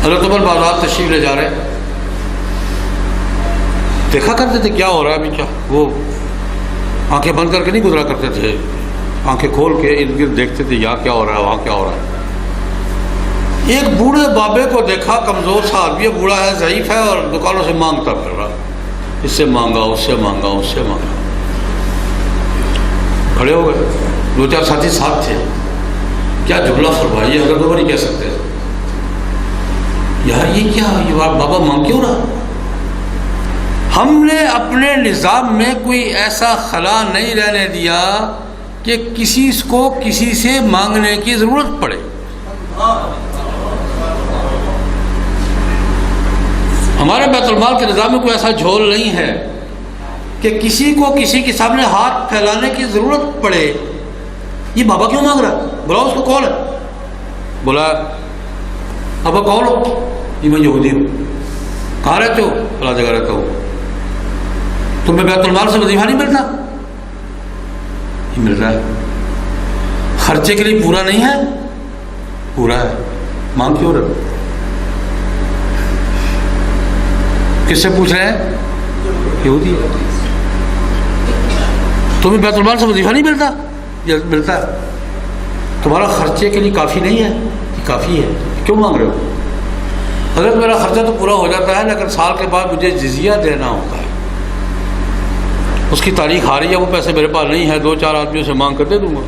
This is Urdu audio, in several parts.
حضرت عمر بازار تشریف لے جا رہے ہیں، دیکھا کرتے تھے کیا ہو رہا ہے ابھی، کیا وہ آنکھیں بند کر کے نہیں گزرا کرتے تھے، آنکھیں کھول کے ارد گرد دیکھتے تھے یہاں کیا ہو رہا ہے وہاں کیا ہو رہا ہے۔ ایک بوڑھے بابے کو دیکھا، کمزور سا آدمی ہے، بوڑھا ہے، ضعیف ہے، اور دکانوں سے مانگتا پھر رہا، اس سے مانگا اس سے مانگا اس سے مانگا۔ کھڑے ہو گئے، دو چار ساتھی ساتھ تھے، کیا جملہ فرمائی ہے، حضرت عمر نہیں کہہ سکتے یار یہ کیا، یہ بابا مانگ کیوں رہا؟ ہم نے اپنے نظام میں کوئی ایسا خلا نہیں رہنے دیا کہ کسی کو کسی سے مانگنے کی ضرورت پڑے۔ ہمارے بیت المال کے نظام میں کوئی ایسا جھول نہیں ہے کہ کسی کو کسی کے سامنے ہاتھ پھیلانے کی ضرورت پڑے۔ یہ بابا کیوں مانگ رہا ہے؟ بلاؤ اس کو، کون ہے؟ بولا ابا کون ہو؟ یہ میں یہودی ہوں۔ کہاں رہتے ہو؟ فلاں جگہ رہتا ہوں۔ تمہیں بیت المال سے وظیفہ نہیں ملتا؟ یہ مل رہا ہے۔ خرچے کے لیے پورا نہیں ہے؟ پورا ہے، مانگ کیوں رہے؟ کس سے پوچھ رہے ہیں؟ یہودی۔ تمہیں بیت المال سے وظیفہ نہیں ملتا؟ یہ ملتا ہے۔ تمہارا خرچے کے لیے کافی نہیں ہے؟ یہ کافی ہے، کیوں مانگ رہے ہو؟ حضرت میرا خرچہ تو پورا ہو جاتا ہے، لیکن سال کے بعد مجھے جزیہ دینا ہوتا ہے، اس کی تاریخ آ رہی ہے، وہ پیسے میرے پاس نہیں ہے، دو چار آدمیوں سے مانگ کر دے دوں گا،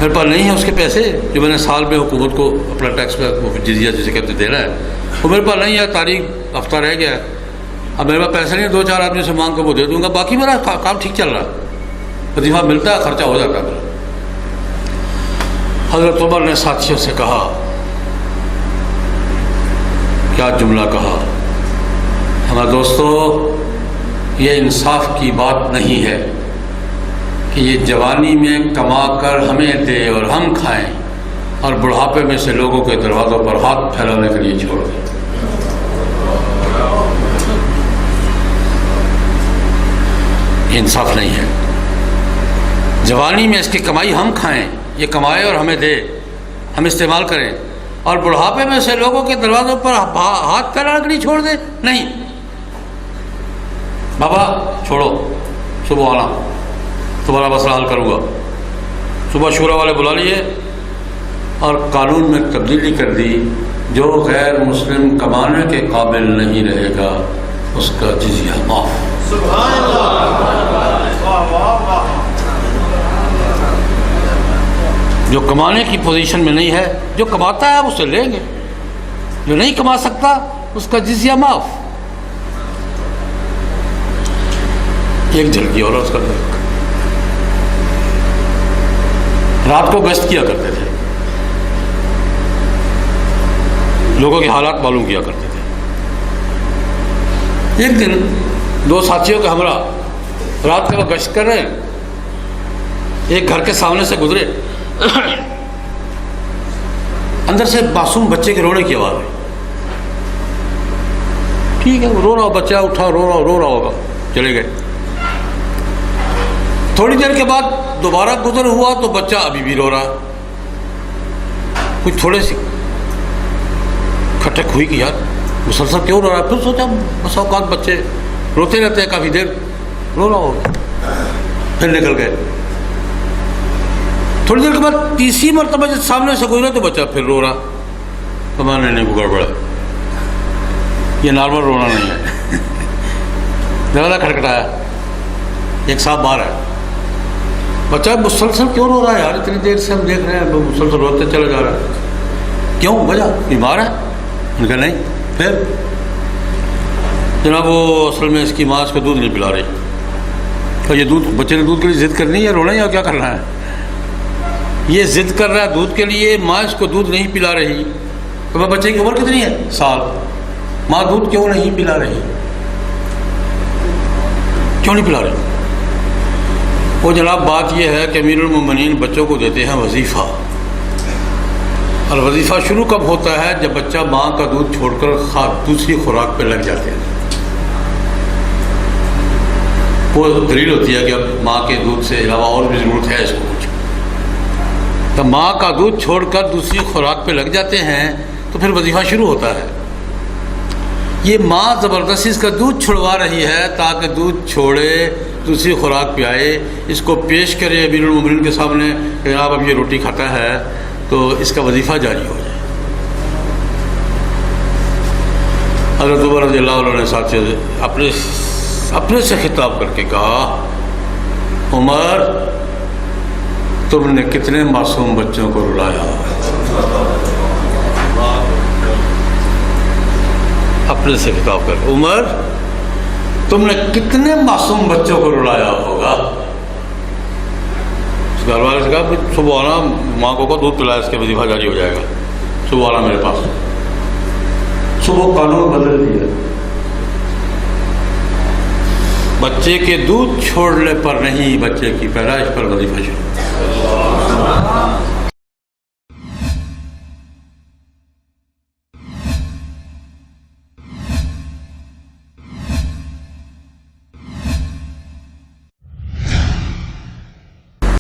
میرے پاس نہیں ہے اس کے پیسے جو میں نے سال میں حکومت کو اپنا ٹیکس میں جزیہ جسے کہتے دینا ہے، وہ میرے پاس نہیں ہے، تاریخ ہفتہ رہ گیا ہے، اب میرے پاس پیسے نہیں، دو چار آدمیوں سے مانگ کر وہ دے دوں گا، باقی میرا کام ٹھیک چل رہا ہے، وظیفہ ملتا ہے، خرچہ ہو جاتا ہے میرا۔ حضرت عمر نے ساتھیوں سے کہا، کیا جملہ کہا، ہمارے دوستو یہ انصاف کی بات نہیں ہے کہ یہ جوانی میں کما کر ہمیں دے اور ہم کھائیں، اور بڑھاپے میں سے لوگوں کے دروازوں پر ہاتھ پھیلانے کے لیے چھوڑ دیں۔ یہ انصاف نہیں ہے۔ جوانی میں اس کی کمائی ہم کھائیں، یہ کمائے اور ہمیں دے، ہم استعمال کریں، اور بڑھاپے میں سے لوگوں کے دروازوں پر ہاتھ پھیلانے کے لیے چھوڑ دیں؟ نہیں بابا چھوڑو، صبح آنا، تمہارا مسئلہ حل کروں گا۔ صبح شورا والے بلا لیے اور قانون میں تبدیلی کر دی، جو غیر مسلم کمانے کے قابل نہیں رہے گا اس کا جزیہ معاف۔ سبحان اللہ، جو کمانے کی پوزیشن میں نہیں ہے، جو کماتا ہے اسے لیں گے، جو نہیں کما سکتا اس کا جزیہ معاف۔ ایک جھلکی اور اس کا رات کو گشت کیا کرتے تھے، لوگوں کے حالات معلوم کیا کرتے تھے۔ ایک دن دو ساتھیوں کے ہمراہ رات میں وہ گشت کر رہے ہیں، ایک گھر کے سامنے سے گزرے، اندر سے معصوم بچے کے رونے کی آواز آئی۔ ٹھیک ہے، رو رہا بچہ، اٹھا رو رہا ہوگا، چلے گئے۔ تھوڑی دیر کے بعد دوبارہ گزر ہوا تو بچہ ابھی بھی رو رہا، کچھ تھوڑے سی کھٹک ہوئی کہ یار مسلسل کیوں رو رہا ہے۔ پھر سوچا بس اوقات بچے روتے رہتے ہیں، کافی دیر رو رہا ہوگا، پھر نکل گئے۔ تھوڑی دیر کے بعد تیسری مرتبہ جب سامنے سے گزرا تو بچہ پھر رو رہا، کمانے نہیں کو گڑبڑا، یہ نارمل رونا نہیں ہے۔ دروازہ کھٹکھٹایا، ایک صاحب باہر ہے، بچہ مسلسل کیوں رو رہا ہے یار، اتنی دیر سے ہم دیکھ رہے ہیں مسلسل روتے چلا جا رہا ہے، کیوں وجہ بیمار ہے؟ ان کا نہیں۔ پھر جناب وہ اصل میں اس کی ماں اس کو دودھ نہیں پلا رہی، اور یہ دودھ بچے نے دودھ کے لیے ضد کرنی ہے، رونا ہے یا کیا کرنا ہے؟ یہ ضد کر رہا ہے دودھ کے لیے، ماں اس کو دودھ نہیں پلا رہی۔ تو بچے کی عمر کتنی ہے؟ سال۔ ماں دودھ کیوں نہیں پلا رہی؟ کیوں نہیں پلا رہی؟ وہ جناب بات یہ ہے کہ امیر المومنین بچوں کو دیتے ہیں وظیفہ، اور وظیفہ شروع کب ہوتا ہے؟ جب بچہ ماں کا دودھ چھوڑ کر دوسری خوراک پہ لگ جاتے ہیں۔ وہ دلیل ہوتی ہے کہ اب ماں کے دودھ سے علاوہ اور بھی ضرورت ہے اس کو کچھ۔ تو ماں کا دودھ چھوڑ کر دوسری خوراک پہ لگ جاتے ہیں تو پھر وظیفہ شروع ہوتا ہے. یہ ماں زبردستی اس کا دودھ چھڑوا رہی ہے تاکہ دودھ چھوڑے دوسری خوراک پہ آئے, اس کو پیش کرے امیر المومنین کے سامنے کہ آپ اب یہ روٹی کھاتا ہے تو اس کا وظیفہ جاری ہو جائے. حضرت عمر رضی اللہ عنہ نے ساتھ اپنے سے خطاب کر کے کہا, عمر تم نے کتنے معصوم بچوں کو رلایا. اپنے سے خطاب کر کے, عمر تم نے کتنے معصوم بچوں کو رلایا ہوگا. گھر والے سے کہا صبح آنا, ماں کو دودھ پلایا, اس کے وظیفہ جاری ہو جائے گا, صبح آنا میرے پاس. صبح قانون بدل دیا, بچے کے دودھ چھوڑنے پر نہیں, بچے کی پیدائش پر وظیفہ شروع.